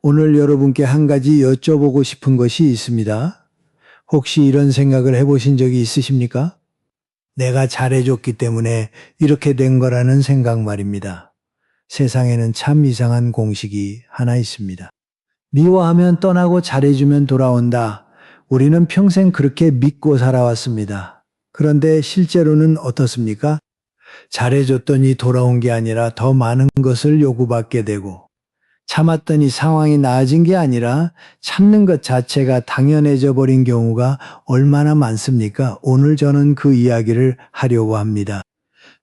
오늘 여러분께 한 가지 여쭤보고 싶은 것이 있습니다. 혹시 이런 생각을 해보신 적이 있으십니까? 내가 잘해줬기 때문에 이렇게 된 거라는 생각 말입니다. 세상에는 참 이상한 공식이 하나 있습니다. 미워하면 떠나고 잘해주면 돌아온다. 우리는 평생 그렇게 믿고 살아왔습니다. 그런데 실제로는 어떻습니까? 잘해줬더니 돌아온 게 아니라 더 많은 것을 요구받게 되고, 참았더니 상황이 나아진 게 아니라 참는 것 자체가 당연해져 버린 경우가 얼마나 많습니까? 오늘 저는 그 이야기를 하려고 합니다.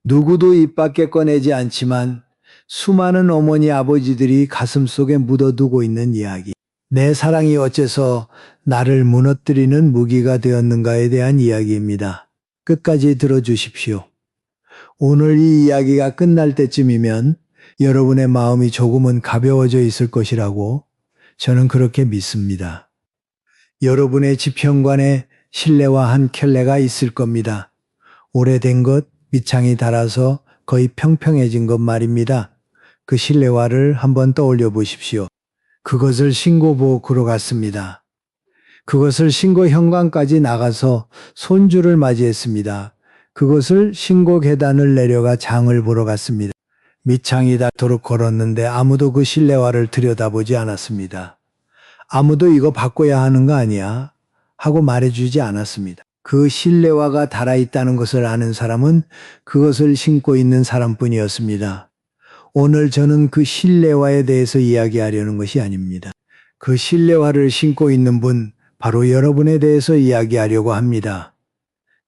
누구도 입 밖에 꺼내지 않지만 수많은 어머니 아버지들이 가슴속에 묻어두고 있는 이야기. 내 사랑이 어째서 나를 무너뜨리는 무기가 되었는가에 대한 이야기입니다. 끝까지 들어주십시오. 오늘 이 이야기가 끝날 때쯤이면 여러분의 마음이 조금은 가벼워져 있을 것이라고 저는 그렇게 믿습니다. 여러분의 지평관에 실내화 한 켤레가 있을 겁니다. 오래된 것, 밑창이 닳아서 거의 평평해진 것 말입니다. 그 실내화를 한번 떠올려 보십시오. 그것을 신고복으로 갔습니다. 그것을 신고 현관까지 나가서 손주를 맞이했습니다. 그것을 신고 계단을 내려가 장을 보러 갔습니다. 밑창이 닳도록 걸었는데 아무도 그 실내화를 들여다보지 않았습니다. 아무도 이거 바꿔야 하는 거 아니야? 하고 말해주지 않았습니다. 그 실내화가 닳아있다는 것을 아는 사람은 그것을 신고 있는 사람뿐이었습니다. 오늘 저는 그 실내화에 대해서 이야기하려는 것이 아닙니다. 그 실내화를 신고 있는 분, 바로 여러분에 대해서 이야기하려고 합니다.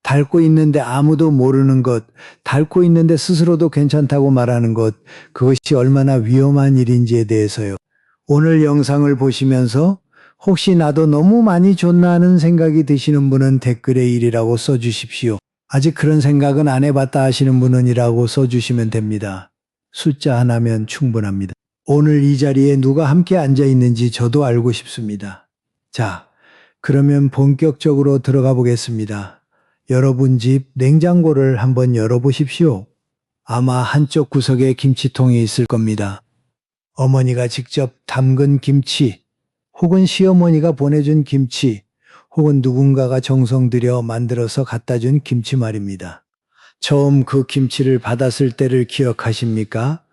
닳고 있는데 아무도 모르는 것, 닳고 있는데 스스로도 괜찮다고 말하는 것, 그것이 얼마나 위험한 일인지에 대해서요. 오늘 영상을 보시면서 혹시 나도 너무 많이 줬나 하는 생각이 드시는 분은 댓글에 1이라고 써주십시오. 아직 그런 생각은 안 해봤다 하시는 분은 2라고 써주시면 됩니다. 숫자 하나면 충분합니다. 오늘 이 자리에 누가 함께 앉아 있는지 저도 알고 싶습니다. 자, 그러면 본격적으로 들어가 보겠습니다. 여러분 집 냉장고를 한번 열어보십시오. 아마 한쪽 구석에 김치통이 있을 겁니다. 어머니가 직접 담근 김치, 혹은 시어머니가 보내준 김치, 혹은 누군가가 정성 들여 만들어서 갖다 준 김치 말입니다. 처음 그 김치를 받았을 때를 기억하십니까?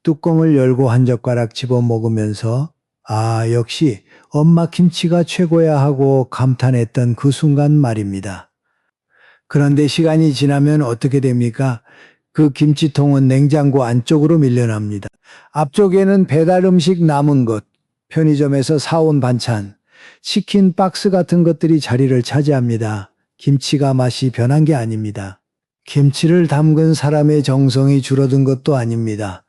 뚜껑을 열고 한 젓가락 집어 먹으면서 아, 역시 엄마 김치가 최고야 하고 감탄했던 그 순간 말입니다. 그런데 시간이 지나면 어떻게 됩니까? 그 김치통은 냉장고 안쪽으로 밀려납니다. 앞쪽에는 배달 음식 남은 것, 편의점에서 사온 반찬, 치킨 박스 같은 것들이 자리를 차지합니다. 김치가 맛이 변한 게 아닙니다. 김치를 담근 사람의 정성이 줄어든 것도 아닙니다.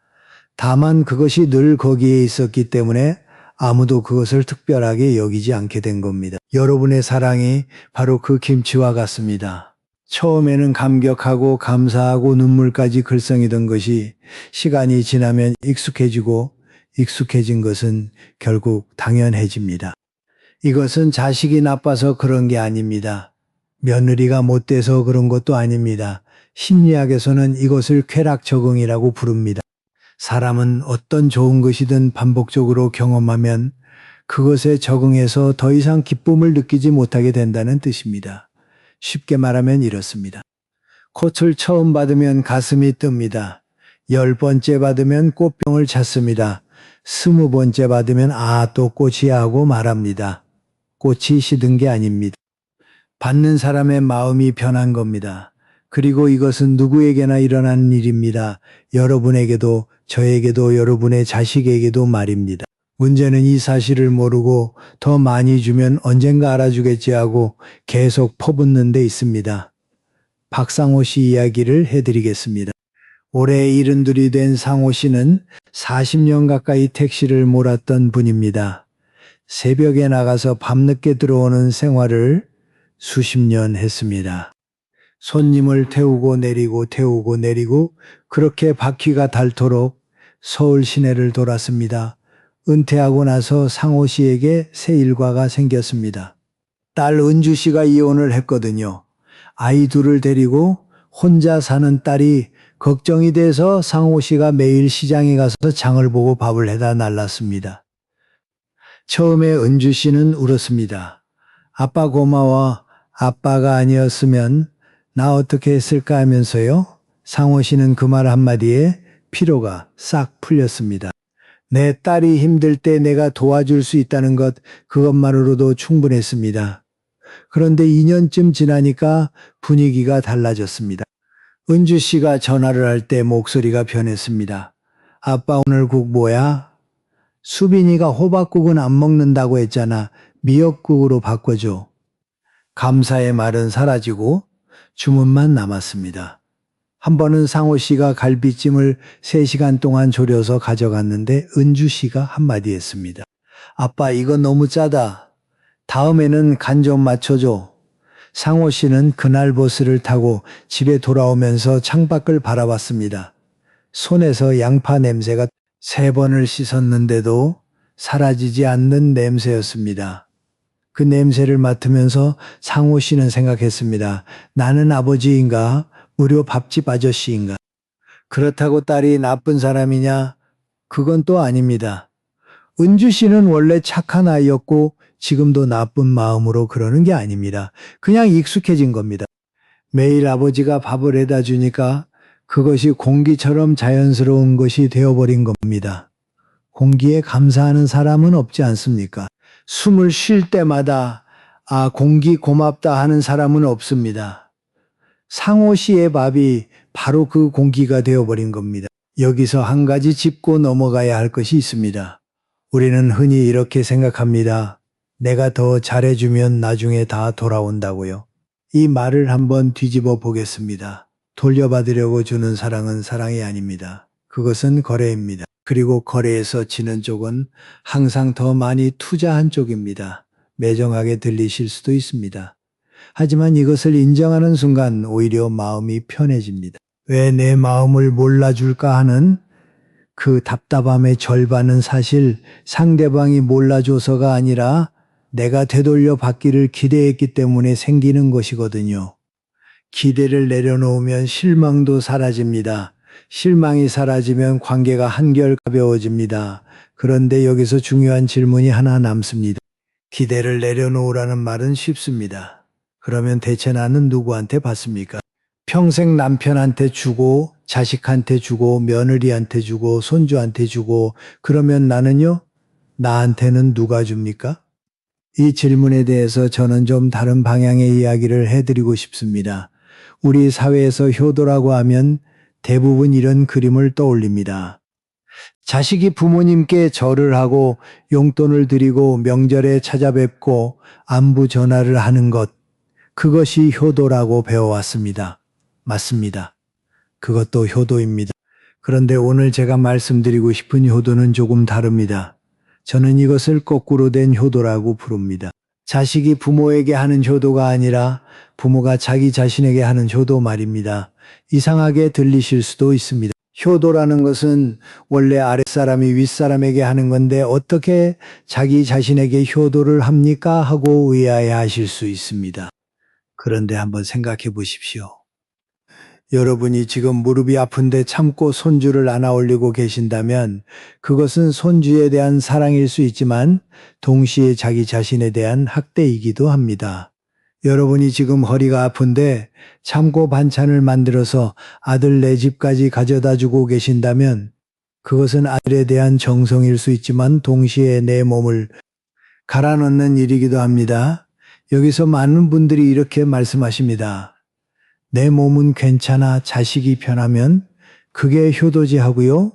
다만 그것이 늘 거기에 있었기 때문에 아무도 그것을 특별하게 여기지 않게 된 겁니다. 여러분의 사랑이 바로 그 김치와 같습니다. 처음에는 감격하고 감사하고 눈물까지 글썽이던 것이 시간이 지나면 익숙해지고 익숙해진 것은 결국 당연해집니다. 이것은 자식이 나빠서 그런 게 아닙니다. 며느리가 못돼서 그런 것도 아닙니다. 심리학에서는 이것을 쾌락 적응이라고 부릅니다. 사람은 어떤 좋은 것이든 반복적으로 경험하면 그것에 적응해서 더 이상 기쁨을 느끼지 못하게 된다는 뜻입니다. 쉽게 말하면 이렇습니다. 꽃을 처음 받으면 가슴이 뜹니다. 10번째 받으면 꽃병을 찾습니다. 20번째 받으면 아, 또 꽃이야 하고 말합니다. 꽃이 시든 게 아닙니다. 받는 사람의 마음이 변한 겁니다. 그리고 이것은 누구에게나 일어나는 일입니다. 여러분에게도 저에게도 여러분의 자식에게도 말입니다. 문제는 이 사실을 모르고 더 많이 주면 언젠가 알아주겠지 하고 계속 퍼붓는 데 있습니다. 박상호 씨 이야기를 해드리겠습니다. 올해 72이 된 상호 씨는 40년 가까이 택시를 몰았던 분입니다. 새벽에 나가서 밤늦게 들어오는 생활을 수십 년 했습니다. 손님을 태우고 내리고 그렇게 바퀴가 닳도록 서울 시내를 돌았습니다. 은퇴하고 나서 상호 씨에게 새 일과가 생겼습니다. 딸 은주 씨가 이혼을 했거든요. 아이 둘을 데리고 혼자 사는 딸이 걱정이 돼서 상호 씨가 매일 시장에 가서 장을 보고 밥을 해다 날랐습니다. 처음에 은주 씨는 울었습니다. 아빠 고마워. 아빠가 아니었으면 나 어떻게 했을까 하면서요. 상호 씨는 그 말 한마디에 피로가 싹 풀렸습니다. 내 딸이 힘들 때 내가 도와줄 수 있다는 것, 그것만으로도 충분했습니다. 그런데 2년쯤 지나니까 분위기가 달라졌습니다. 은주 씨가 전화를 할 때 목소리가 변했습니다. 아빠 오늘 국 뭐야? 수빈이가 호박국은 안 먹는다고 했잖아. 미역국으로 바꿔줘. 감사의 말은 사라지고 주문만 남았습니다. 한 번은 상호 씨가 갈비찜을 3시간 동안 졸여서 가져갔는데 은주 씨가 한마디 했습니다. 아빠 이거 너무 짜다. 다음에는 간 좀 맞춰줘. 상호 씨는 그날 버스를 타고 집에 돌아오면서 창밖을 바라봤습니다. 손에서 양파 냄새가 3번을 씻었는데도 사라지지 않는 냄새였습니다. 그 냄새를 맡으면서 상호 씨는 생각했습니다. 나는 아버지인가? 무료 밥집 아저씨인가? 그렇다고 딸이 나쁜 사람이냐? 그건 또 아닙니다. 은주 씨는 원래 착한 아이였고 지금도 나쁜 마음으로 그러는 게 아닙니다. 그냥 익숙해진 겁니다. 매일 아버지가 밥을 해다 주니까 그것이 공기처럼 자연스러운 것이 되어버린 겁니다. 공기에 감사하는 사람은 없지 않습니까? 숨을 쉴 때마다 공기 고맙다 하는 사람은 없습니다. 상호 씨의 밥이 바로 그 공기가 되어버린 겁니다. 여기서 한 가지 짚고 넘어가야 할 것이 있습니다. 우리는 흔히 이렇게 생각합니다. 내가 더 잘해주면 나중에 다 돌아온다고요. 이 말을 한번 뒤집어 보겠습니다. 돌려받으려고 주는 사랑은 사랑이 아닙니다. 그것은 거래입니다. 그리고 거래에서 지는 쪽은 항상 더 많이 투자한 쪽입니다. 매정하게 들리실 수도 있습니다. 하지만 이것을 인정하는 순간 오히려 마음이 편해집니다. 왜 내 마음을 몰라줄까 하는 그 답답함의 절반은 사실 상대방이 몰라줘서가 아니라 내가 되돌려 받기를 기대했기 때문에 생기는 것이거든요. 기대를 내려놓으면 실망도 사라집니다. 실망이 사라지면 관계가 한결 가벼워집니다. 그런데 여기서 중요한 질문이 하나 남습니다. 기대를 내려놓으라는 말은 쉽습니다. 그러면 대체 나는 누구한테 받습니까? 평생 남편한테 주고 자식한테 주고 며느리한테 주고 손주한테 주고 그러면 나는요? 나한테는 누가 줍니까? 이 질문에 대해서 저는 좀 다른 방향의 이야기를 해드리고 싶습니다. 우리 사회에서 효도라고 하면 대부분 이런 그림을 떠올립니다. 자식이 부모님께 절을 하고 용돈을 드리고 명절에 찾아뵙고 안부 전화를 하는 것, 그것이 효도라고 배워왔습니다. 맞습니다. 그것도 효도입니다. 그런데 오늘 제가 말씀드리고 싶은 효도는 조금 다릅니다. 저는 이것을 거꾸로 된 효도라고 부릅니다. 자식이 부모에게 하는 효도가 아니라 부모가 자기 자신에게 하는 효도 말입니다. 이상하게 들리실 수도 있습니다. 효도라는 것은 원래 아랫사람이 윗사람에게 하는 건데 어떻게 자기 자신에게 효도를 합니까? 하고 의아해하실 수 있습니다. 그런데 한번 생각해 보십시오. 여러분이 지금 무릎이 아픈데 참고 손주를 안아 올리고 계신다면 그것은 손주에 대한 사랑일 수 있지만 동시에 자기 자신에 대한 학대이기도 합니다. 여러분이 지금 허리가 아픈데 참고 반찬을 만들어서 아들 내 집까지 가져다 주고 계신다면 그것은 아들에 대한 정성일 수 있지만 동시에 내 몸을 갈아 넣는 일이기도 합니다. 여기서 많은 분들이 이렇게 말씀하십니다. 내 몸은 괜찮아 자식이 편하면 그게 효도지 하고요.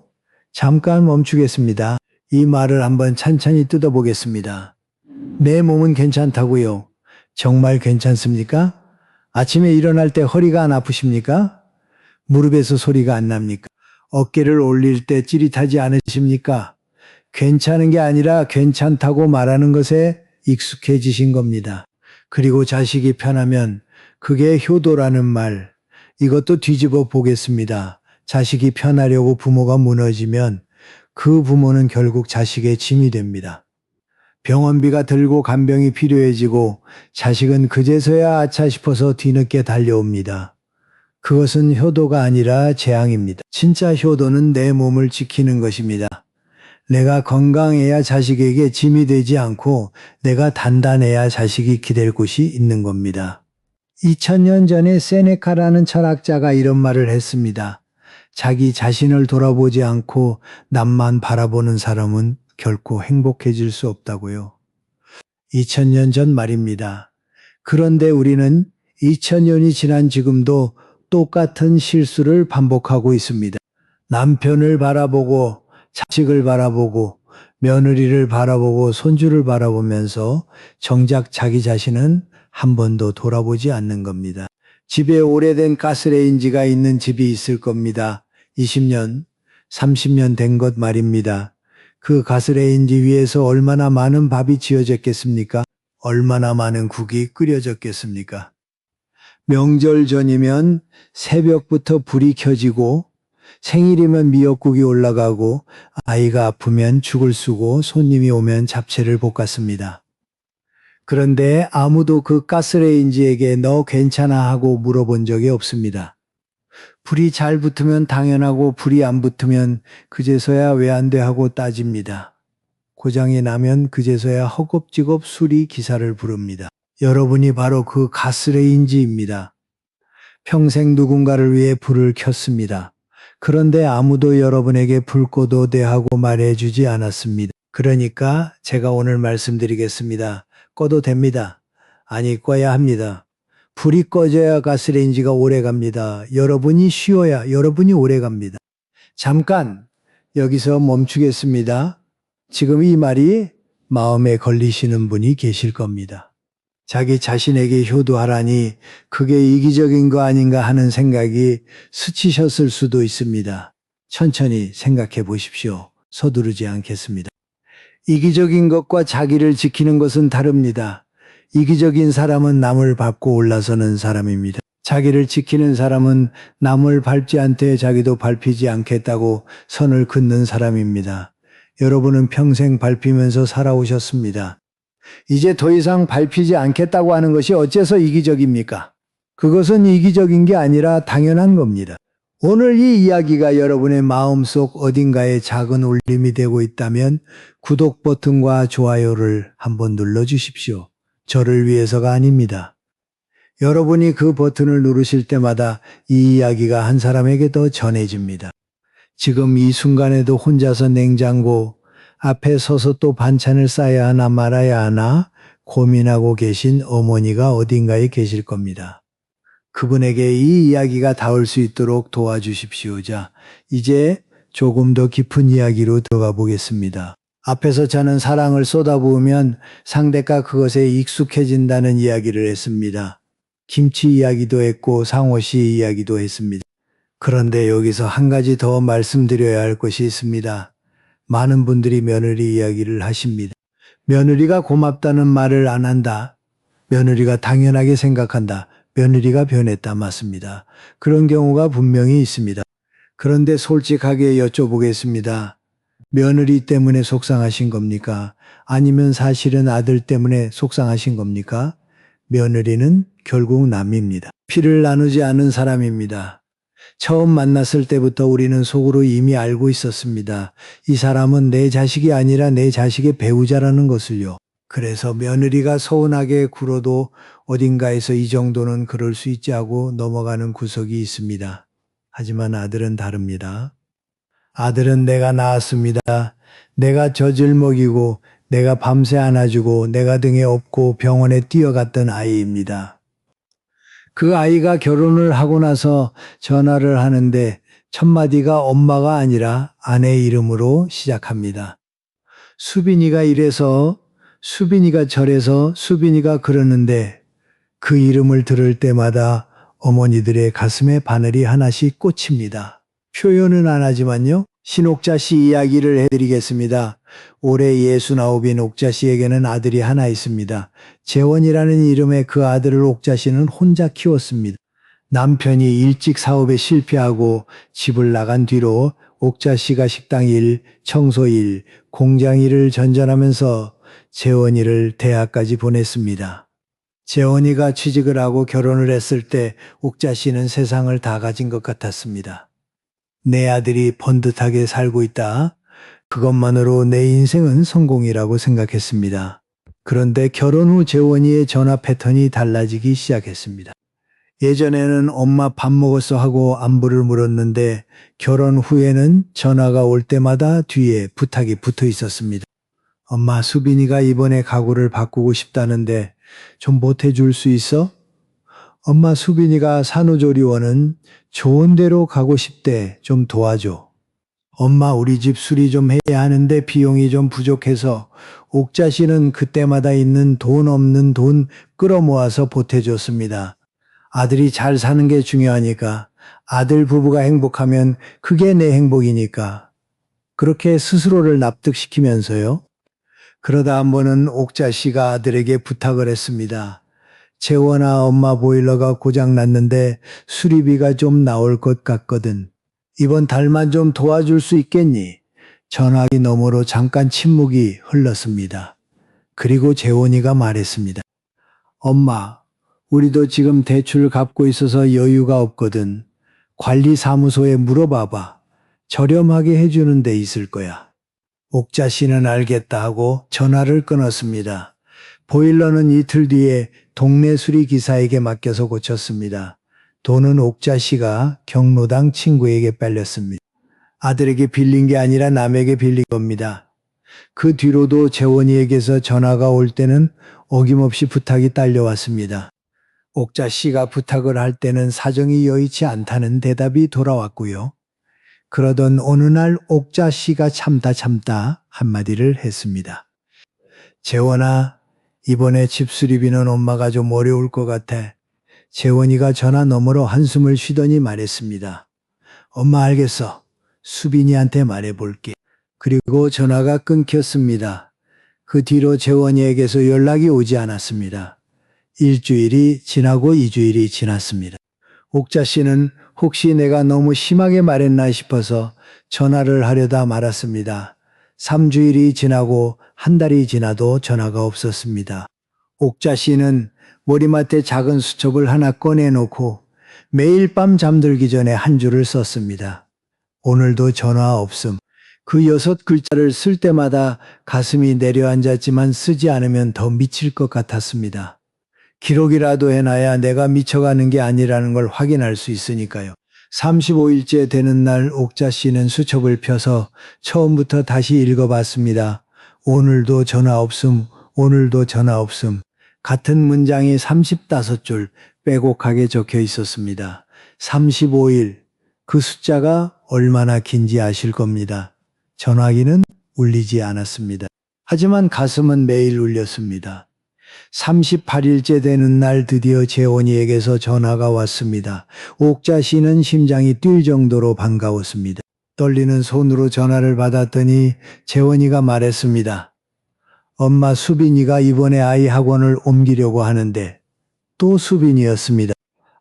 잠깐 멈추겠습니다. 이 말을 한번 찬찬히 뜯어보겠습니다. 내 몸은 괜찮다고요. 정말 괜찮습니까? 아침에 일어날 때 허리가 안 아프십니까? 무릎에서 소리가 안 납니까? 어깨를 올릴 때 찌릿하지 않으십니까? 괜찮은 게 아니라 괜찮다고 말하는 것에 익숙해지신 겁니다. 그리고 자식이 편하면 그게 효도라는 말, 이것도 뒤집어 보겠습니다. 자식이 편하려고 부모가 무너지면 그 부모는 결국 자식의 짐이 됩니다. 병원비가 들고 간병이 필요해지고 자식은 그제서야 아차 싶어서 뒤늦게 달려옵니다. 그것은 효도가 아니라 재앙입니다. 진짜 효도는 내 몸을 지키는 것입니다. 내가 건강해야 자식에게 짐이 되지 않고 내가 단단해야 자식이 기댈 곳이 있는 겁니다. 2000년 전에 세네카라는 철학자가 이런 말을 했습니다. 자기 자신을 돌아보지 않고 남만 바라보는 사람은 결코 행복해질 수 없다고요. 2000년 전 말입니다. 그런데 우리는 2000년이 지난 지금도 똑같은 실수를 반복하고 있습니다. 남편을 바라보고 자식을 바라보고 며느리를 바라보고 손주를 바라보면서 정작 자기 자신은 한 번도 돌아보지 않는 겁니다. 집에 오래된 가스레인지가 있는 집이 있을 겁니다. 20년, 30년 된 것 말입니다. 그 가스레인지 위에서 얼마나 많은 밥이 지어졌겠습니까? 얼마나 많은 국이 끓여졌겠습니까? 명절 전이면 새벽부터 불이 켜지고 생일이면 미역국이 올라가고 아이가 아프면 죽을 쓰고 손님이 오면 잡채를 볶았습니다. 그런데 아무도 그 가스레인지에게 너 괜찮아 하고 물어본 적이 없습니다. 불이 잘 붙으면 당연하고 불이 안 붙으면 그제서야 왜 안 돼 하고 따집니다. 고장이 나면 그제서야 허겁지겁 수리 기사를 부릅니다. 여러분이 바로 그 가스레인지입니다. 평생 누군가를 위해 불을 켰습니다. 그런데 아무도 여러분에게 불 꺼도 돼 하고 말해주지 않았습니다. 그러니까 제가 오늘 말씀드리겠습니다. 꺼도 됩니다. 아니, 꺼야 합니다. 불이 꺼져야 가스레인지가 오래 갑니다. 여러분이 쉬어야 여러분이 오래 갑니다. 잠깐 여기서 멈추겠습니다. 지금 이 말이 마음에 걸리시는 분이 계실 겁니다. 자기 자신에게 효도하라니 그게 이기적인 거 아닌가 하는 생각이 스치셨을 수도 있습니다. 천천히 생각해 보십시오. 서두르지 않겠습니다. 이기적인 것과 자기를 지키는 것은 다릅니다. 이기적인 사람은 남을 밟고 올라서는 사람입니다. 자기를 지키는 사람은 남을 밟지 않되 자기도 밟히지 않겠다고 선을 긋는 사람입니다. 여러분은 평생 밟히면서 살아오셨습니다. 이제 더 이상 밟히지 않겠다고 하는 것이 어째서 이기적입니까? 그것은 이기적인 게 아니라 당연한 겁니다. 오늘 이 이야기가 여러분의 마음속 어딘가에 작은 울림이 되고 있다면 구독 버튼과 좋아요를 한번 눌러주십시오. 저를 위해서가 아닙니다. 여러분이 그 버튼을 누르실 때마다 이 이야기가 한 사람에게 더 전해집니다. 지금 이 순간에도 혼자서 냉장고 앞에 서서 또 반찬을 싸야 하나 말아야 하나 고민하고 계신 어머니가 어딘가에 계실 겁니다. 그분에게 이 이야기가 닿을 수 있도록 도와주십시오. 자, 이제 조금 더 깊은 이야기로 들어가 보겠습니다. 앞에서 저는 사랑을 쏟아부으면 상대가 그것에 익숙해진다는 이야기를 했습니다. 김치 이야기도 했고 상호씨 이야기도 했습니다. 그런데 여기서 한 가지 더 말씀드려야 할 것이 있습니다. 많은 분들이 며느리 이야기를 하십니다. 며느리가 고맙다는 말을 안 한다. 며느리가 당연하게 생각한다. 며느리가 변했다. 맞습니다. 그런 경우가 분명히 있습니다. 그런데 솔직하게 여쭤보겠습니다. 며느리 때문에 속상하신 겁니까? 아니면 사실은 아들 때문에 속상하신 겁니까? 며느리는 결국 남입니다. 피를 나누지 않은 사람입니다. 처음 만났을 때부터 우리는 속으로 이미 알고 있었습니다. 이 사람은 내 자식이 아니라 내 자식의 배우자라는 것을요. 그래서 며느리가 서운하게 굴어도 어딘가에서 이 정도는 그럴 수 있지 하고 넘어가는 구석이 있습니다. 하지만 아들은 다릅니다. 아들은 내가 낳았습니다. 내가 젖을 먹이고 내가 밤새 안아주고 내가 등에 업고 병원에 뛰어갔던 아이입니다. 그 아이가 결혼을 하고 나서 전화를 하는데 첫 마디가 엄마가 아니라 아내 이름으로 시작합니다. 수빈이가 이래서 수빈이가 저래서 수빈이가 그러는데 그 이름을 들을 때마다 어머니들의 가슴에 바늘이 하나씩 꽂힙니다. 표현은 안 하지만요. 신옥자 씨 이야기를 해드리겠습니다. 올해 69인 옥자 씨에게는 아들이 하나 있습니다. 재원이라는 이름의 그 아들을 옥자 씨는 혼자 키웠습니다. 남편이 일찍 사업에 실패하고 집을 나간 뒤로 옥자 씨가 식당 일, 청소 일, 공장 일을 전전하면서 재원이를 대학까지 보냈습니다. 재원이가 취직을 하고 결혼을 했을 때 옥자 씨는 세상을 다 가진 것 같았습니다. 내 아들이 번듯하게 살고 있다. 그것만으로 내 인생은 성공이라고 생각했습니다. 그런데 결혼 후 재원이의 전화 패턴이 달라지기 시작했습니다. 예전에는 엄마 밥 먹었어 하고 안부를 물었는데 결혼 후에는 전화가 올 때마다 뒤에 부탁이 붙어 있었습니다. 엄마, 수빈이가 이번에 가구를 바꾸고 싶다는데 좀 보태줄 수 있어? 엄마, 수빈이가 산후조리원은 좋은 데로 가고 싶대. 좀 도와줘. 엄마, 우리 집 수리 좀 해야 하는데 비용이 좀 부족해서 옥자 씨는 그때마다 있는 돈 없는 돈 끌어모아서 보태줬습니다. 아들이 잘 사는 게 중요하니까, 아들 부부가 행복하면 그게 내 행복이니까. 그렇게 스스로를 납득시키면서요. 그러다 한 번은 옥자 씨가 아들에게 부탁을 했습니다. 재원아, 엄마 보일러가 고장 났는데 수리비가 좀 나올 것 같거든. 이번 달만 좀 도와줄 수 있겠니? 전화기 너머로 잠깐 침묵이 흘렀습니다. 그리고 재원이가 말했습니다. 엄마, 우리도 지금 대출 갚고 있어서 여유가 없거든. 관리사무소에 물어봐봐. 저렴하게 해주는 데 있을 거야. 옥자 씨는 알겠다 하고 전화를 끊었습니다. 보일러는 이틀 뒤에 동네 수리 기사에게 맡겨서 고쳤습니다. 돈은 옥자 씨가 경로당 친구에게 빨렸습니다. 아들에게 빌린 게 아니라 남에게 빌린 겁니다. 그 뒤로도 재원이에게서 전화가 올 때는 어김없이 부탁이 딸려왔습니다. 옥자 씨가 부탁을 할 때는 사정이 여의치 않다는 대답이 돌아왔고요. 그러던 어느 날 옥자 씨가 참다 한마디를 했습니다. 재원아, 이번에 집 수리비는 엄마가 좀 어려울 것 같아. 재원이가 전화 너머로 한숨을 쉬더니 말했습니다. 엄마, 알겠어. 수빈이한테 말해볼게. 그리고 전화가 끊겼습니다. 그 뒤로 재원이에게서 연락이 오지 않았습니다. 일주일이 지나고 2주일이 지났습니다. 옥자 씨는 혹시 내가 너무 심하게 말했나 싶어서 전화를 하려다 말았습니다. 3주일이 지나고 한 달이 지나도 전화가 없었습니다. 옥자 씨는 머리맡에 작은 수첩을 하나 꺼내놓고 매일 밤 잠들기 전에 한 줄을 썼습니다. 오늘도 전화 없음. 그 6글자를 쓸 때마다 가슴이 내려앉았지만 쓰지 않으면 더 미칠 것 같았습니다. 기록이라도 해놔야 내가 미쳐가는 게 아니라는 걸 확인할 수 있으니까요. 35일째 되는 날 옥자 씨는 수첩을 펴서 처음부터 다시 읽어봤습니다. 오늘도 전화 없음, 오늘도 전화 없음. 같은 문장이 35줄 빼곡하게 적혀 있었습니다. 35일, 그 숫자가 얼마나 긴지 아실 겁니다. 전화기는 울리지 않았습니다. 하지만 가슴은 매일 울렸습니다. 38일째 되는 날 드디어 재원이에게서 전화가 왔습니다. 옥자 씨는 심장이 뛸 정도로 반가웠습니다. 떨리는 손으로 전화를 받았더니 재원이가 말했습니다. 엄마, 수빈이가 이번에 아이 학원을 옮기려고 하는데. 또 수빈이었습니다.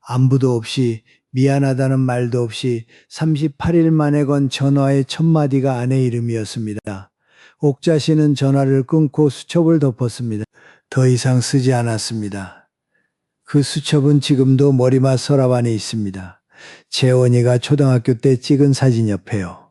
안부도 없이 미안하다는 말도 없이 38일 만에 건 전화의 첫 마디가 아내 이름이었습니다. 옥자 씨는 전화를 끊고 수첩을 덮었습니다. 더 이상 쓰지 않았습니다. 그 수첩은 지금도 머리맡 서랍 안에 있습니다. 재원이가 초등학교 때 찍은 사진 옆에요.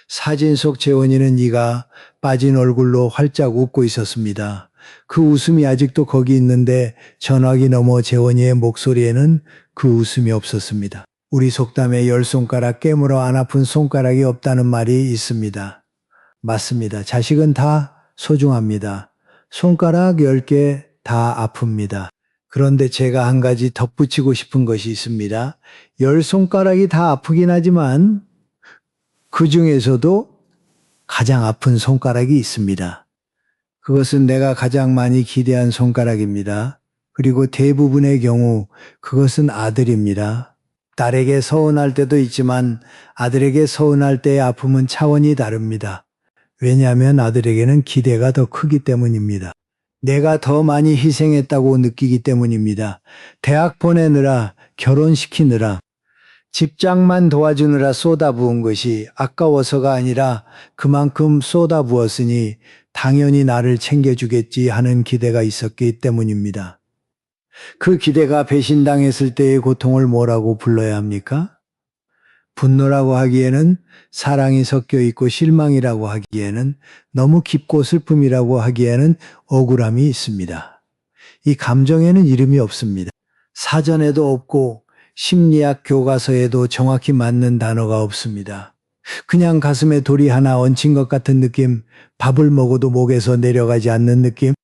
사진 속 재원이는 이가 빠진 얼굴로 활짝 웃고 있었습니다. 그 웃음이 아직도 거기 있는데 전화기 너머 재원이의 목소리에는 그 웃음이 없었습니다. 우리 속담에 10손가락 깨물어 안 아픈 손가락이 없다는 말이 있습니다. 맞습니다. 자식은 다 소중합니다. 손가락 10개 다 아픕니다. 그런데 제가 한 가지 덧붙이고 싶은 것이 있습니다. 10손가락이 다 아프긴 하지만 그 중에서도 가장 아픈 손가락이 있습니다. 그것은 내가 가장 많이 기대한 손가락입니다. 그리고 대부분의 경우 그것은 아들입니다. 딸에게 서운할 때도 있지만 아들에게 서운할 때의 아픔은 차원이 다릅니다. 왜냐하면 아들에게는 기대가 더 크기 때문입니다. 내가 더 많이 희생했다고 느끼기 때문입니다. 대학 보내느라, 결혼시키느라, 집장만 도와주느라 쏟아부은 것이 아까워서가 아니라 그만큼 쏟아부었으니 당연히 나를 챙겨주겠지 하는 기대가 있었기 때문입니다. 그 기대가 배신당했을 때의 고통을 뭐라고 불러야 합니까? 분노라고 하기에는 사랑이 섞여 있고 실망이라고 하기에는 너무 깊고 슬픔이라고 하기에는 억울함이 있습니다. 이 감정에는 이름이 없습니다. 사전에도 없고 심리학 교과서에도 정확히 맞는 단어가 없습니다. 그냥 가슴에 돌이 하나 얹힌 것 같은 느낌, 밥을 먹어도 목에서 내려가지 않는 느낌,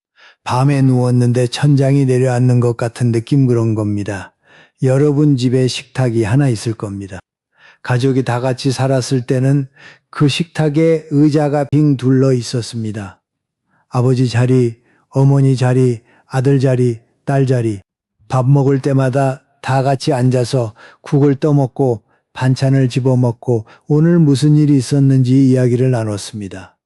밤에 누웠는데 천장이 내려앉는 것 같은 느낌, 그런 겁니다. 여러분 집에 식탁이 하나 있을 겁니다. 가족이 다 같이 살았을 때는 그 식탁에 의자가 빙 둘러 있었습니다. 아버지 자리, 어머니 자리, 아들 자리, 딸 자리. 밥 먹을 때마다 다 같이 앉아서 국을 떠먹고 반찬을 집어먹고 오늘 무슨 일이 있었는지 이야기를 나눴습니다.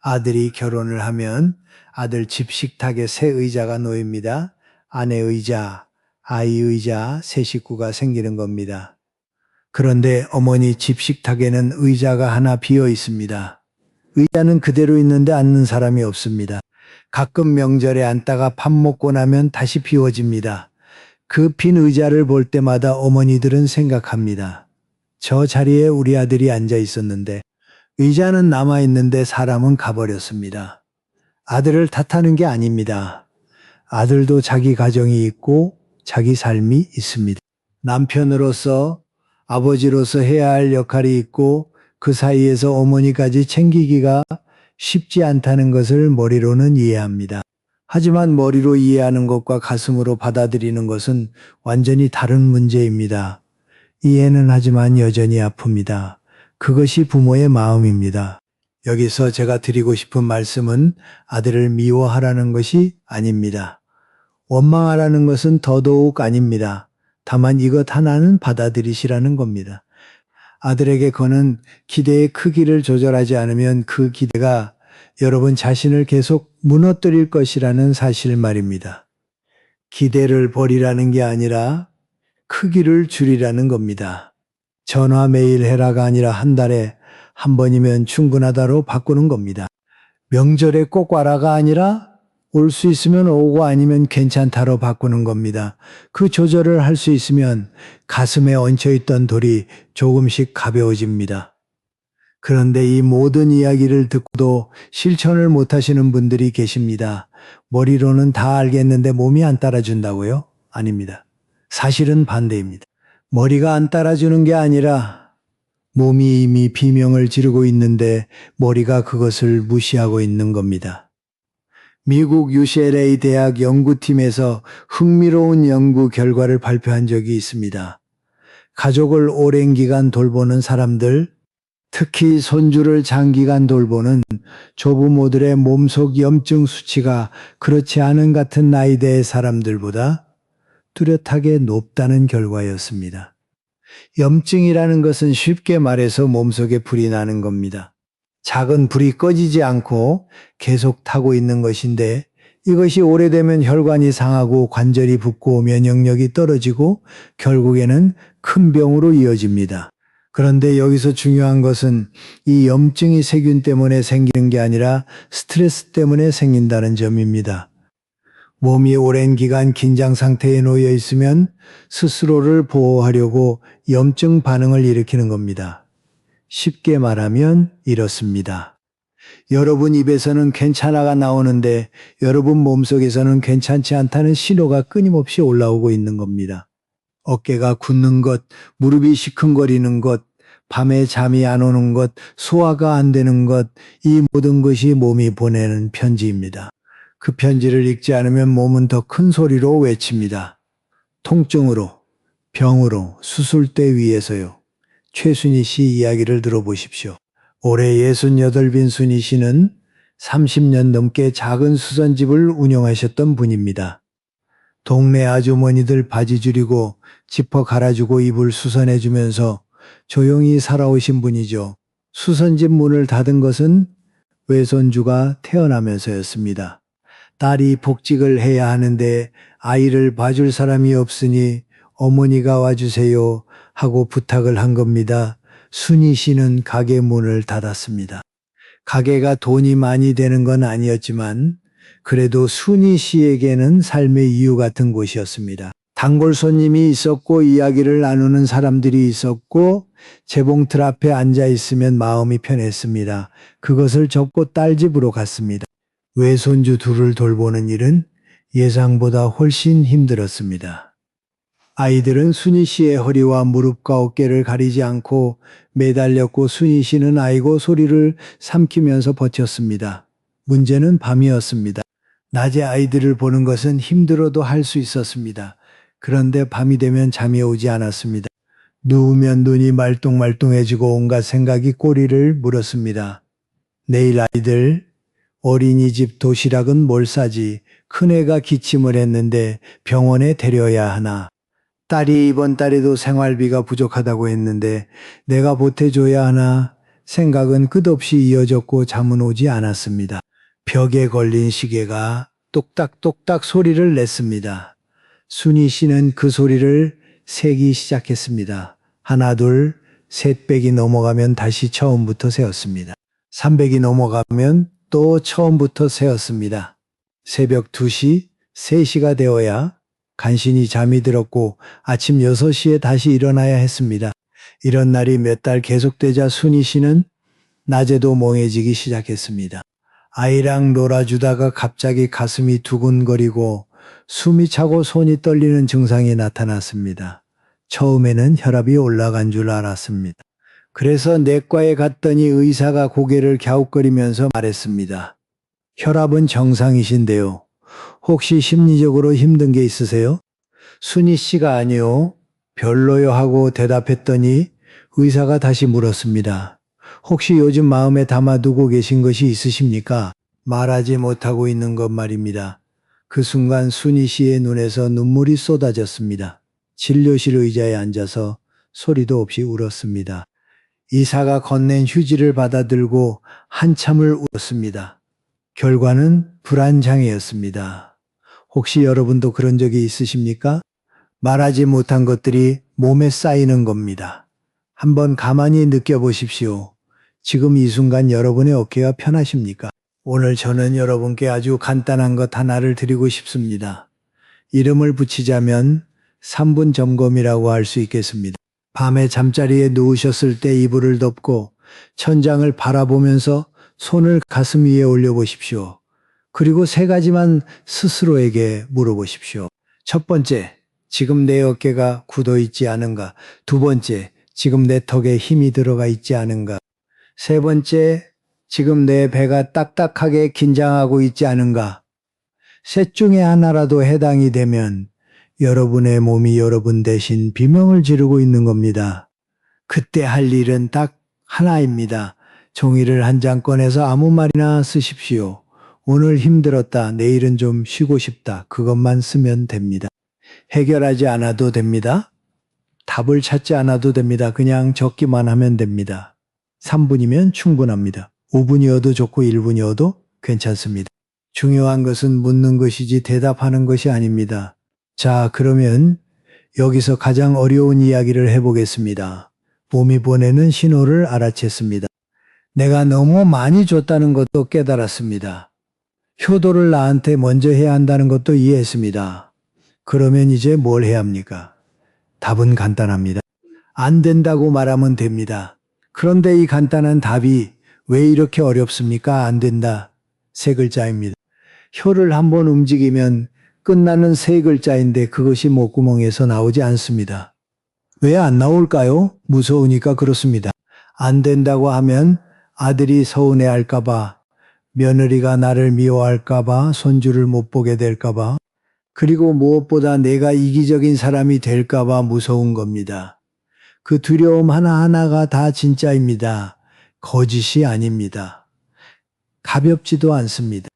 아들이 결혼을 하면 아들 집 식탁에 새 의자가 놓입니다. 아내 의자, 아이 의자, 새 식구가 생기는 겁니다. 그런데 어머니 집 식탁에는 의자가 하나 비어 있습니다. 의자는 그대로 있는데 앉는 사람이 없습니다. 가끔 명절에 앉다가 밥 먹고 나면 다시 비워집니다. 그 빈 의자를 볼 때마다 어머니들은 생각합니다. 저 자리에 우리 아들이 앉아 있었는데 의자는 남아 있는데 사람은 가버렸습니다. 아들을 탓하는 게 아닙니다. 아들도 자기 가정이 있고 자기 삶이 있습니다. 남편으로서 아버지로서 해야 할 역할이 있고 그 사이에서 어머니까지 챙기기가 쉽지 않다는 것을 머리로는 이해합니다. 하지만 머리로 이해하는 것과 가슴으로 받아들이는 것은 완전히 다른 문제입니다. 이해는 하지만 여전히 아픕니다. 그것이 부모의 마음입니다. 여기서 제가 드리고 싶은 말씀은 아들을 미워하라는 것이 아닙니다. 원망하라는 것은 더더욱 아닙니다. 다만 이것 하나는 받아들이시라는 겁니다. 아들에게 거는 기대의 크기를 조절하지 않으면 그 기대가 여러분 자신을 계속 무너뜨릴 것이라는 사실 말입니다. 기대를 버리라는 게 아니라 크기를 줄이라는 겁니다. 전화 매일 해라가 아니라 한 달에 한 번이면 충분하다로 바꾸는 겁니다. 명절에 꼭 와라가 아니라 올 수 있으면 오고 아니면 괜찮다로 바꾸는 겁니다. 그 조절을 할 수 있으면 가슴에 얹혀있던 돌이 조금씩 가벼워집니다. 그런데 이 모든 이야기를 듣고도 실천을 못하시는 분들이 계십니다. 머리로는 다 알겠는데 몸이 안 따라준다고요? 아닙니다. 사실은 반대입니다. 머리가 안 따라주는 게 아니라 몸이 이미 비명을 지르고 있는데 머리가 그것을 무시하고 있는 겁니다. 미국 UCLA 대학 연구팀에서 흥미로운 연구 결과를 발표한 적이 있습니다. 가족을 오랜 기간 돌보는 사람들, 특히 손주를 장기간 돌보는 조부모들의 몸속 염증 수치가 그렇지 않은 같은 나이대의 사람들보다 뚜렷하게 높다는 결과였습니다. 염증이라는 것은 쉽게 말해서 몸속에 불이 나는 겁니다. 작은 불이 꺼지지 않고 계속 타고 있는 것인데 이것이 오래되면 혈관이 상하고 관절이 붓고 면역력이 떨어지고 결국에는 큰 병으로 이어집니다. 그런데 여기서 중요한 것은 이 염증이 세균 때문에 생기는 게 아니라 스트레스 때문에 생긴다는 점입니다. 몸이 오랜 기간 긴장 상태에 놓여 있으면 스스로를 보호하려고 염증 반응을 일으키는 겁니다. 쉽게 말하면 이렇습니다. 여러분 입에서는 괜찮아가 나오는데 여러분 몸속에서는 괜찮지 않다는 신호가 끊임없이 올라오고 있는 겁니다. 어깨가 굳는 것, 무릎이 시큰거리는 것, 밤에 잠이 안 오는 것, 소화가 안 되는 것, 이 모든 것이 몸이 보내는 편지입니다. 그 편지를 읽지 않으면 몸은 더 큰 소리로 외칩니다. 통증으로, 병으로, 수술대 위에서요. 최순희 씨 이야기를 들어보십시오. 올해 68빈 순희 씨는 30년 넘게 작은 수선집을 운영하셨던 분입니다. 동네 아주머니들 바지 줄이고 지퍼 갈아주고 이불 수선해주면서 조용히 살아오신 분이죠. 수선집 문을 닫은 것은 외손주가 태어나면서였습니다. 딸이 복직을 해야 하는데 아이를 봐줄 사람이 없으니 어머니가 와주세요 하고 부탁을 한 겁니다. 순희 씨는 가게 문을 닫았습니다. 가게가 돈이 많이 되는 건 아니었지만 그래도 순희 씨에게는 삶의 이유 같은 곳이었습니다. 단골 손님이 있었고 이야기를 나누는 사람들이 있었고 재봉틀 앞에 앉아 있으면 마음이 편했습니다. 그것을 접고 딸 집으로 갔습니다. 외손주 둘을 돌보는 일은 예상보다 훨씬 힘들었습니다. 아이들은 순희 씨의 허리와 무릎과 어깨를 가리지 않고 매달렸고 순희 씨는 아이고 소리를 삼키면서 버텼습니다. 문제는 밤이었습니다. 낮에 아이들을 보는 것은 힘들어도 할 수 있었습니다. 그런데 밤이 되면 잠이 오지 않았습니다. 누우면 눈이 말똥말똥해지고 온갖 생각이 꼬리를 물었습니다. 내일 아이들 어린이집 도시락은 뭘 싸지? 큰애가 기침을 했는데 병원에 데려야 하나? 딸이 이번 달에도 생활비가 부족하다고 했는데 내가 보태줘야 하나? 생각은 끝없이 이어졌고 잠은 오지 않았습니다. 벽에 걸린 시계가 똑딱똑딱 소리를 냈습니다. 순희 씨는 그 소리를 세기 시작했습니다. 하나, 둘, 셋 백이 넘어가면 다시 처음부터 세었습니다. 300이 넘어가면 또 처음부터 세었습니다. 새벽 2시, 3시가 되어야 간신히 잠이 들었고 아침 6시에 다시 일어나야 했습니다. 이런 날이 몇 달 계속되자 순희 씨는 낮에도 멍해지기 시작했습니다. 아이랑 놀아주다가 갑자기 가슴이 두근거리고 숨이 차고 손이 떨리는 증상이 나타났습니다. 처음에는 혈압이 올라간 줄 알았습니다. 그래서 내과에 갔더니 의사가 고개를 갸웃거리면서 말했습니다. 혈압은 정상이신데요. 혹시 심리적으로 힘든 게 있으세요? 순희 씨가 아니요. 별로요 하고 대답했더니 의사가 다시 물었습니다. 혹시 요즘 마음에 담아두고 계신 것이 있으십니까? 말하지 못하고 있는 것 말입니다. 그 순간 순희 씨의 눈에서 눈물이 쏟아졌습니다. 진료실 의자에 앉아서 소리도 없이 울었습니다. 의사가 건넨 휴지를 받아들고 한참을 울었습니다. 결과는 불안장애였습니다. 혹시 여러분도 그런 적이 있으십니까? 말하지 못한 것들이 몸에 쌓이는 겁니다. 한번 가만히 느껴보십시오. 지금 이 순간 여러분의 어깨가 편하십니까? 오늘 저는 여러분께 아주 간단한 것 하나를 드리고 싶습니다. 이름을 붙이자면 3분 점검이라고 할 수 있겠습니다. 밤에 잠자리에 누우셨을 때 이불을 덮고 천장을 바라보면서 손을 가슴 위에 올려보십시오. 그리고 3가지만 스스로에게 물어보십시오. 첫 번째, 지금 내 어깨가 굳어 있지 않은가? 두 번째, 지금 내 턱에 힘이 들어가 있지 않은가? 세 번째, 지금 내 배가 딱딱하게 긴장하고 있지 않은가? 셋 중에 하나라도 해당이 되면 여러분의 몸이 여러분 대신 비명을 지르고 있는 겁니다. 그때 할 일은 딱 하나입니다. 종이를 한 장 꺼내서 아무 말이나 쓰십시오. 오늘 힘들었다. 내일은 좀 쉬고 싶다. 그것만 쓰면 됩니다. 해결하지 않아도 됩니다. 답을 찾지 않아도 됩니다. 그냥 적기만 하면 됩니다. 3분이면 충분합니다. 5분이어도 좋고 1분이어도 괜찮습니다. 중요한 것은 묻는 것이지 대답하는 것이 아닙니다. 자, 그러면 여기서 가장 어려운 이야기를 해보겠습니다. 몸이 보내는 신호를 알아챘습니다. 내가 너무 많이 줬다는 것도 깨달았습니다. 효도를 나한테 먼저 해야 한다는 것도 이해했습니다. 그러면 이제 뭘 해야 합니까? 답은 간단합니다. 안 된다고 말하면 됩니다. 그런데 이 간단한 답이 왜 이렇게 어렵습니까? 안 된다. 3글자입니다. 혀를 한번 움직이면 끝나는 3글자인데 그것이 목구멍에서 나오지 않습니다. 왜 안 나올까요? 무서우니까 그렇습니다. 안 된다고 하면 아들이 서운해할까봐, 며느리가 나를 미워할까봐, 손주를 못 보게 될까봐, 그리고 무엇보다 내가 이기적인 사람이 될까봐 무서운 겁니다. 그 두려움 하나하나가 다 진짜입니다. 거짓이 아닙니다. 가볍지도 않습니다.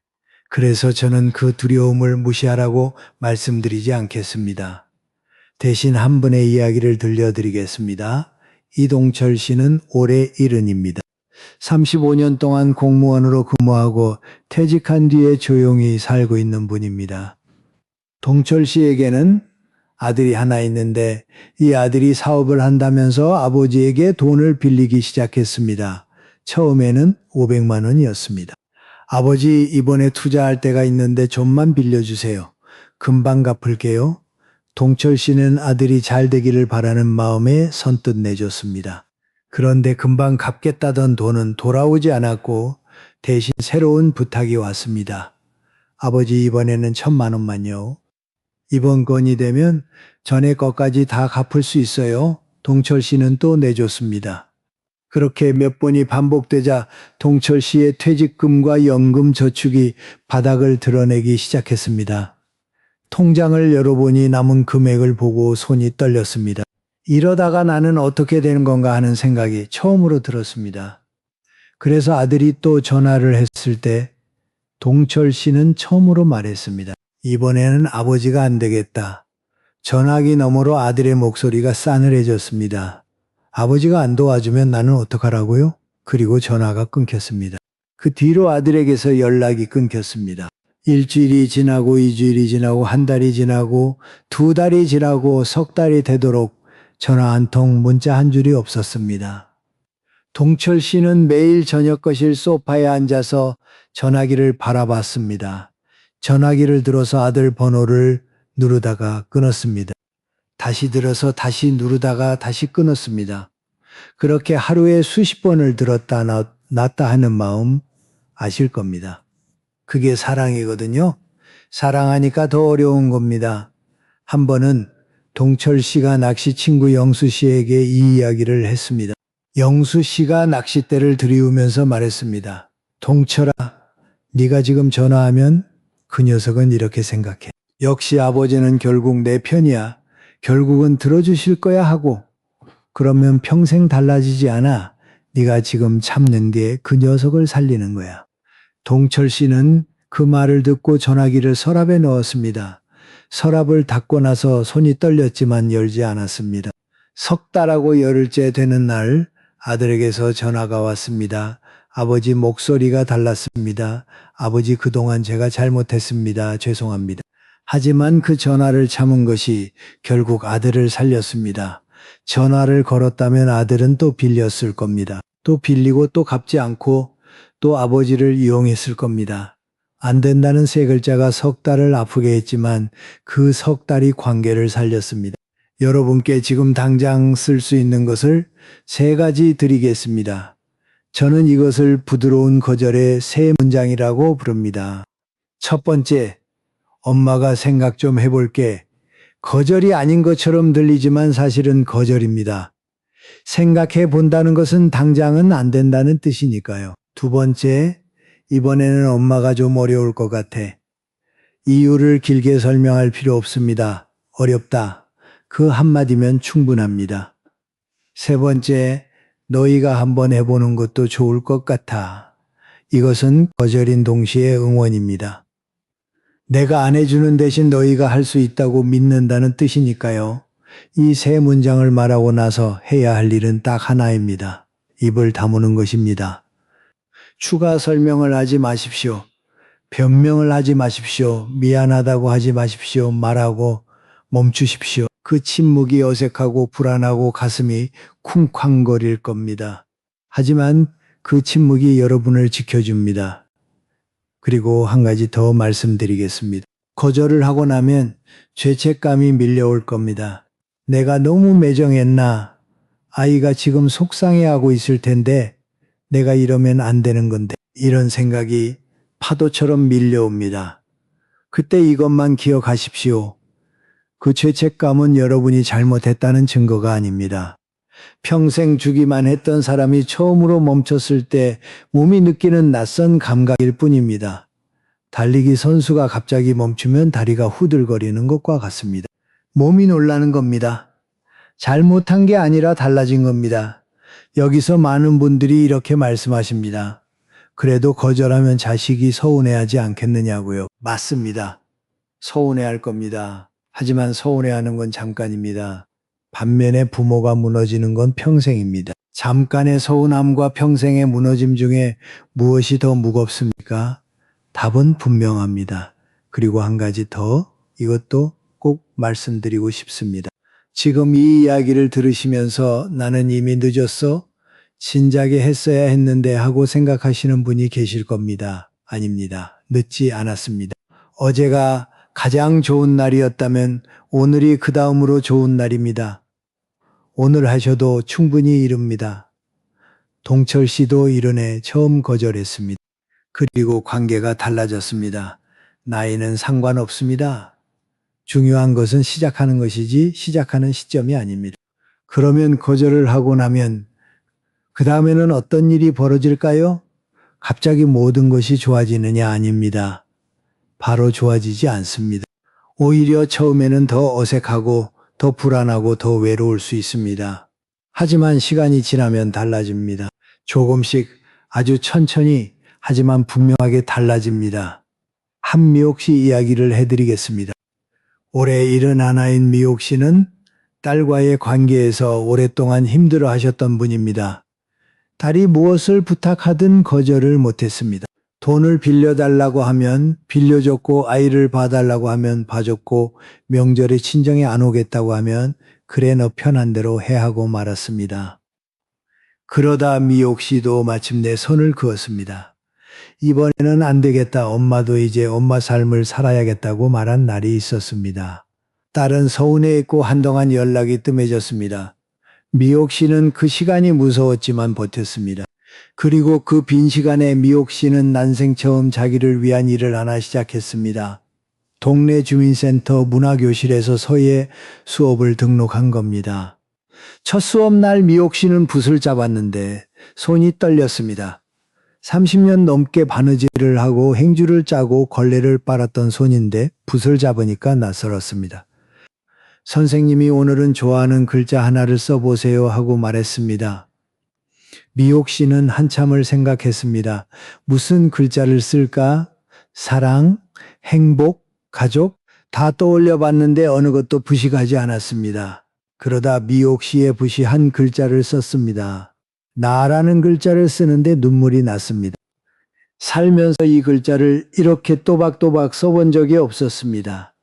그래서 저는 그 두려움을 무시하라고 말씀드리지 않겠습니다. 대신 한 분의 이야기를 들려드리겠습니다. 이동철 씨는 올해 70입니다. 35년 동안 공무원으로 근무하고 퇴직한 뒤에 조용히 살고 있는 분입니다. 동철 씨에게는 아들이 하나 있는데 이 아들이 사업을 한다면서 아버지에게 돈을 빌리기 시작했습니다. 처음에는 500만 원이었습니다. 아버지, 이번에 투자할 때가 있는데 좀만 빌려주세요. 금방 갚을게요. 동철 씨는 아들이 잘 되기를 바라는 마음에 선뜻 내줬습니다. 그런데 금방 갚겠다던 돈은 돌아오지 않았고 대신 새로운 부탁이 왔습니다. 아버지, 이번에는 1,000만 원만요. 이번 건이 되면 전에 것까지 다 갚을 수 있어요. 동철 씨는 또 내줬습니다. 그렇게 몇 번이 반복되자 동철 씨의 퇴직금과 연금 저축이 바닥을 드러내기 시작했습니다. 통장을 열어보니 남은 금액을 보고 손이 떨렸습니다. 이러다가 나는 어떻게 되는 건가 하는 생각이 처음으로 들었습니다. 그래서 아들이 또 전화를 했을 때 동철 씨는 처음으로 말했습니다. 이번에는 아버지가 안 되겠다. 전화기 너머로 아들의 목소리가 싸늘해졌습니다. 아버지가 안 도와주면 나는 어떡하라고요? 그리고 전화가 끊겼습니다. 그 뒤로 아들에게서 연락이 끊겼습니다. 일주일이 지나고 2주일이 지나고 1달이 지나고 2달이 지나고 3달이 되도록 전화 한 통, 문자 한 줄이 없었습니다. 동철 씨는 매일 저녁 거실 소파에 앉아서 전화기를 바라봤습니다. 전화기를 들어서 아들 번호를 누르다가 끊었습니다. 다시 들어서 다시 누르다가 다시 끊었습니다. 그렇게 하루에 수십 번을 들었다 놨다 하는 마음 아실 겁니다. 그게 사랑이거든요. 사랑하니까 더 어려운 겁니다. 한 번은 동철 씨가 낚시 친구 영수 씨에게 이 이야기를 했습니다. 영수 씨가 낚싯대를 들이우면서 말했습니다. 동철아, 네가 지금 전화하면 그 녀석은 이렇게 생각해. 역시 아버지는 결국 내 편이야. 결국은 들어주실 거야 하고, 그러면 평생 달라지지 않아. 네가 지금 참는 게 그 녀석을 살리는 거야. 동철 씨는 그 말을 듣고 전화기를 서랍에 넣었습니다. 서랍을 닫고 나서 손이 떨렸지만 열지 않았습니다. 3달하고 열흘째 되는 날 아들에게서 전화가 왔습니다. 아버지, 목소리가 달랐습니다. 아버지, 그동안 제가 잘못했습니다. 죄송합니다. 하지만 그 전화를 참은 것이 결국 아들을 살렸습니다. 전화를 걸었다면 아들은 또 빌렸을 겁니다. 또 빌리고 또 갚지 않고 또 아버지를 이용했을 겁니다. 안 된다는 세 글자가 3달을 아프게 했지만 그 3달이 관계를 살렸습니다. 여러분께 지금 당장 쓸 수 있는 것을 3가지 드리겠습니다. 저는 이것을 부드러운 거절의 3문장이라고 부릅니다. 첫 번째, 엄마가 생각 좀 해볼게. 거절이 아닌 것처럼 들리지만 사실은 거절입니다. 생각해 본다는 것은 당장은 안 된다는 뜻이니까요. 두 번째, 이번에는 엄마가 좀 어려울 것 같아. 이유를 길게 설명할 필요 없습니다. 어렵다. 그 한마디면 충분합니다. 세 번째, 너희가 한번 해보는 것도 좋을 것 같아. 이것은 거절인 동시에 응원입니다. 내가 안 해주는 대신 너희가 할 수 있다고 믿는다는 뜻이니까요. 이 3문장을 말하고 나서 해야 할 일은 딱 하나입니다. 입을 다무는 것입니다. 추가 설명을 하지 마십시오. 변명을 하지 마십시오. 미안하다고 하지 마십시오. 말하고 멈추십시오. 그 침묵이 어색하고 불안하고 가슴이 쿵쾅거릴 겁니다. 하지만 그 침묵이 여러분을 지켜줍니다. 그리고 한 가지 더 말씀드리겠습니다. 거절을 하고 나면 죄책감이 밀려올 겁니다. 내가 너무 매정했나? 아이가 지금 속상해하고 있을 텐데 내가 이러면 안 되는 건데, 이런 생각이 파도처럼 밀려옵니다. 그때 이것만 기억하십시오. 그 죄책감은 여러분이 잘못했다는 증거가 아닙니다. 평생 주기만 했던 사람이 처음으로 멈췄을 때 몸이 느끼는 낯선 감각일 뿐입니다. 달리기 선수가 갑자기 멈추면 다리가 후들거리는 것과 같습니다. 몸이 놀라는 겁니다. 잘못한 게 아니라 달라진 겁니다. 여기서 많은 분들이 이렇게 말씀하십니다. 그래도 거절하면 자식이 서운해하지 않겠느냐고요. 맞습니다. 서운해할 겁니다. 하지만 서운해하는 건 잠깐입니다. 반면에 부모가 무너지는 건 평생입니다. 잠깐의 서운함과 평생의 무너짐 중에 무엇이 더 무겁습니까? 답은 분명합니다. 그리고 한 가지 더, 이것도 꼭 말씀드리고 싶습니다. 지금 이 이야기를 들으시면서 나는 이미 늦었어? 진작에 했어야 했는데 하고 생각하시는 분이 계실 겁니다. 아닙니다. 늦지 않았습니다. 어제가 가장 좋은 날이었다면 오늘이 그 다음으로 좋은 날입니다. 오늘 하셔도 충분히 이릅니다. 동철 씨도 이른해 처음 거절했습니다. 그리고 관계가 달라졌습니다. 나이는 상관없습니다. 중요한 것은 시작하는 것이지 시작하는 시점이 아닙니다. 그러면 거절을 하고 나면 그 다음에는 어떤 일이 벌어질까요? 갑자기 모든 것이 좋아지느냐? 아닙니다. 바로 좋아지지 않습니다. 오히려 처음에는 더 어색하고 더 불안하고 더 외로울 수 있습니다. 하지만 시간이 지나면 달라집니다. 조금씩 아주 천천히 하지만 분명하게 달라집니다. 한미옥 씨 이야기를 해드리겠습니다. 올해 71인 미옥 씨는 딸과의 관계에서 오랫동안 힘들어 하셨던 분입니다. 딸이 무엇을 부탁하든 거절을 못했습니다. 돈을 빌려달라고 하면 빌려줬고 아이를 봐달라고 하면 봐줬고 명절에 친정에 안 오겠다고 하면 그래 너 편한 대로 해 하고 말았습니다. 그러다 미옥 씨도 마침내 선을 그었습니다. 이번에는 안 되겠다. 엄마도 이제 엄마 삶을 살아야겠다고 말한 날이 있었습니다. 딸은 서운해했고 한동안 연락이 뜸해졌습니다. 미옥 씨는 그 시간이 무서웠지만 버텼습니다. 그리고 그 빈 시간에 미옥 씨는 난생 처음 자기를 위한 일을 하나 시작했습니다. 동네 주민센터 문화교실에서 서예 수업을 등록한 겁니다. 첫 수업 날 미옥 씨는 붓을 잡았는데 손이 떨렸습니다. 30년 넘게 바느질을 하고 행주를 짜고 걸레를 빨았던 손인데 붓을 잡으니까 낯설었습니다. 선생님이 오늘은 좋아하는 글자 하나를 써보세요 하고 말했습니다. 미옥 씨는 한참을 생각했습니다. 무슨 글자를 쓸까? 사랑, 행복, 가족 다 떠올려 봤는데 어느 것도 붓이 가지 않았습니다. 그러다 미옥 씨의 붓이 한 글자를 썼습니다. 나라는 글자를 쓰는데 눈물이 났습니다. 살면서 이 글자를 이렇게 또박또박 써본 적이 없었습니다.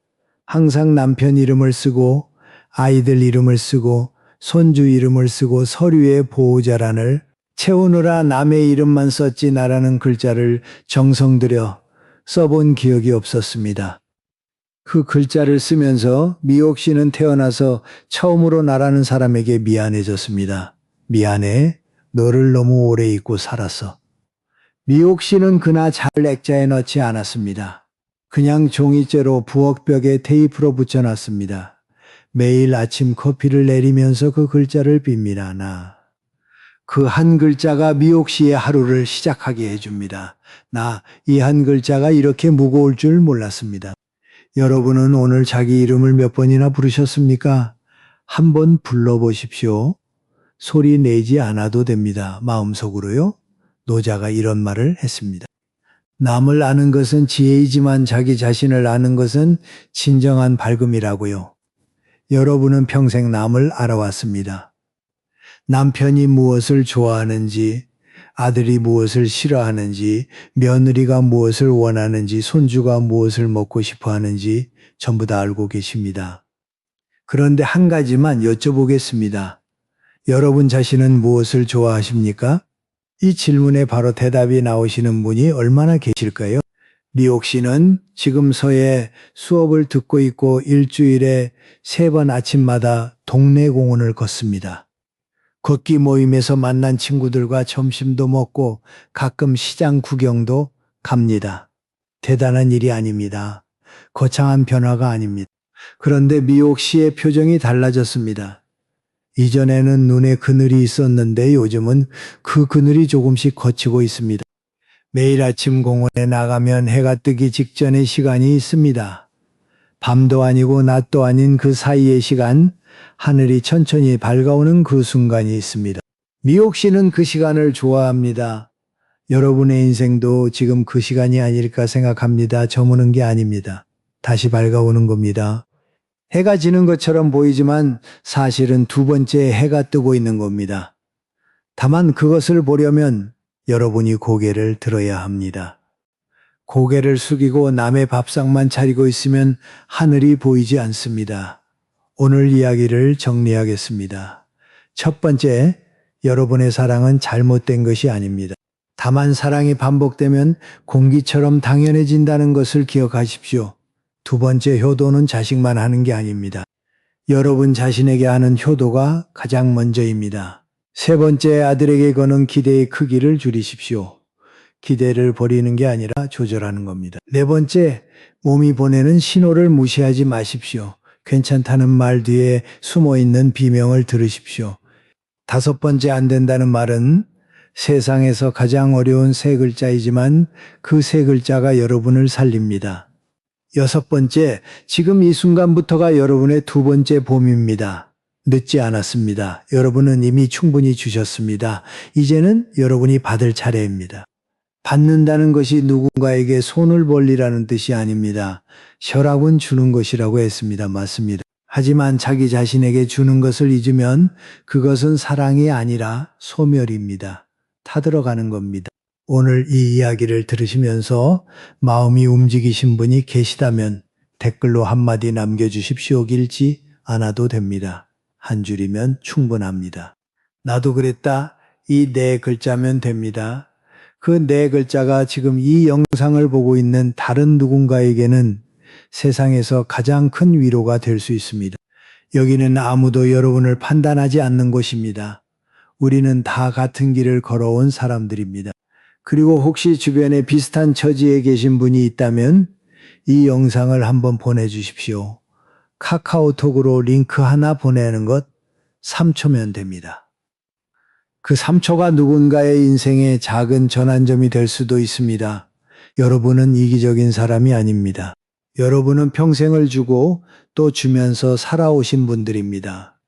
항상 남편 이름을 쓰고 아이들 이름을 쓰고 손주 이름을 쓰고 서류에 보호자란을 채우느라 남의 이름만 썼지 나라는 글자를 정성 들여 써본 기억이 없었습니다. 그 글자를 쓰면서 미옥 씨는 태어나서 처음으로 나라는 사람에게 미안해졌습니다. 미안해. 너를 너무 오래 잊고 살았어. 미옥 씨는 그나 잘 액자에 넣지 않았습니다. 그냥 종이째로 부엌벽에 테이프로 붙여놨습니다. 매일 아침 커피를 내리면서 그 글자를 빕니다. 나. 그 한 글자가 미옥 씨의 하루를 시작하게 해줍니다. 나, 이 한 글자가 이렇게 무거울 줄 몰랐습니다. 여러분은 오늘 자기 이름을 몇 번이나 부르셨습니까? 한번 불러보십시오. 소리 내지 않아도 됩니다. 마음속으로요. 노자가 이런 말을 했습니다. 남을 아는 것은 지혜이지만 자기 자신을 아는 것은 진정한 밝음이라고요. 여러분은 평생 남을 알아왔습니다. 남편이 무엇을 좋아하는지, 아들이 무엇을 싫어하는지, 며느리가 무엇을 원하는지, 손주가 무엇을 먹고 싶어 하는지 전부 다 알고 계십니다. 그런데 한 가지만 여쭤보겠습니다. 여러분 자신은 무엇을 좋아하십니까? 이 질문에 바로 대답이 나오시는 분이 얼마나 계실까요? 미옥 씨는 지금 서예 수업을 듣고 있고 일주일에 3번 아침마다 동네 공원을 걷습니다. 걷기 모임에서 만난 친구들과 점심도 먹고 가끔 시장 구경도 갑니다. 대단한 일이 아닙니다. 거창한 변화가 아닙니다. 그런데 미옥 씨의 표정이 달라졌습니다. 이전에는 눈에 그늘이 있었는데 요즘은 그 그늘이 조금씩 걷히고 있습니다. 매일 아침 공원에 나가면 해가 뜨기 직전의 시간이 있습니다. 밤도 아니고 낮도 아닌 그 사이의 시간, 하늘이 천천히 밝아오는 그 순간이 있습니다. 미옥 씨는 그 시간을 좋아합니다. 여러분의 인생도 지금 그 시간이 아닐까 생각합니다. 저무는 게 아닙니다. 다시 밝아오는 겁니다. 해가 지는 것처럼 보이지만 사실은 2번째 해가 뜨고 있는 겁니다. 다만 그것을 보려면 여러분이 고개를 들어야 합니다. 고개를 숙이고 남의 밥상만 차리고 있으면 하늘이 보이지 않습니다. 오늘 이야기를 정리하겠습니다. 첫 번째, 여러분의 사랑은 잘못된 것이 아닙니다. 다만 사랑이 반복되면 공기처럼 당연해진다는 것을 기억하십시오. 두 번째 효도는 자식만 하는 게 아닙니다. 여러분 자신에게 하는 효도가 가장 먼저입니다. 세 번째, 아들에게 거는 기대의 크기를 줄이십시오. 기대를 버리는 게 아니라 조절하는 겁니다. 네 번째, 몸이 보내는 신호를 무시하지 마십시오. 괜찮다는 말 뒤에 숨어있는 비명을 들으십시오. 다섯 번째, 안 된다는 말은 세상에서 가장 어려운 세 글자이지만 그 세 글자가 여러분을 살립니다. 여섯 번째, 지금 이 순간부터가 여러분의 두 번째 봄입니다. 늦지 않았습니다. 여러분은 이미 충분히 주셨습니다. 이제는 여러분이 받을 차례입니다. 받는다는 것이 누군가에게 손을 벌리라는 뜻이 아닙니다. 혈압은 주는 것이라고 했습니다. 맞습니다. 하지만 자기 자신에게 주는 것을 잊으면 그것은 사랑이 아니라 소멸입니다. 타들어가는 겁니다. 오늘 이 이야기를 들으시면서 마음이 움직이신 분이 계시다면 댓글로 한마디 남겨주십시오. 길지 않아도 됩니다. 한 줄이면 충분합니다. 나도 그랬다. 이 네 글자면 됩니다. 그 네 글자가 지금 이 영상을 보고 있는 다른 누군가에게는 세상에서 가장 큰 위로가 될 수 있습니다. 여기는 아무도 여러분을 판단하지 않는 곳입니다. 우리는 다 같은 길을 걸어온 사람들입니다. 그리고 혹시 주변에 비슷한 처지에 계신 분이 있다면 이 영상을 한번 보내주십시오. 카카오톡으로 링크 하나 보내는 것 3초면 됩니다. 그 3초가 누군가의 인생의 작은 전환점이 될 수도 있습니다. 여러분은 이기적인 사람이 아닙니다. 여러분은 평생을 주고 또 주면서 살아오신 분들입니다.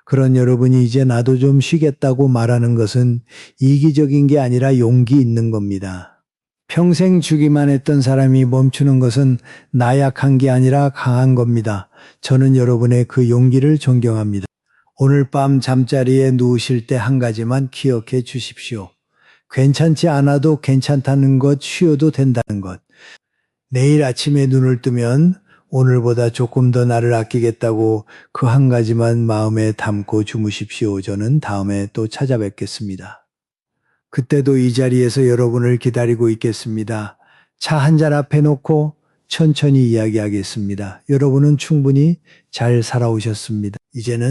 그런 여러분이 이제 나도 좀 쉬겠다고 말하는 것은 이기적인 게 아니라 용기 있는 겁니다. 평생 주기만 했던 사람이 멈추는 것은 나약한 게 아니라 강한 겁니다. 저는 여러분의 그 용기를 존경합니다. 오늘 밤 잠자리에 누우실 때 한 가지만 기억해 주십시오. 괜찮지 않아도 괜찮다는 것, 쉬어도 된다는 것. 내일 아침에 눈을 뜨면 오늘보다 조금 더 나를 아끼겠다고 그 한 가지만 마음에 담고 주무십시오. 저는 다음에 또 찾아뵙겠습니다. 그때도 이 자리에서 여러분을 기다리고 있겠습니다. 차 한 잔 앞에 놓고 천천히 이야기하겠습니다. 여러분은 충분히 잘 살아오셨습니다. 이제는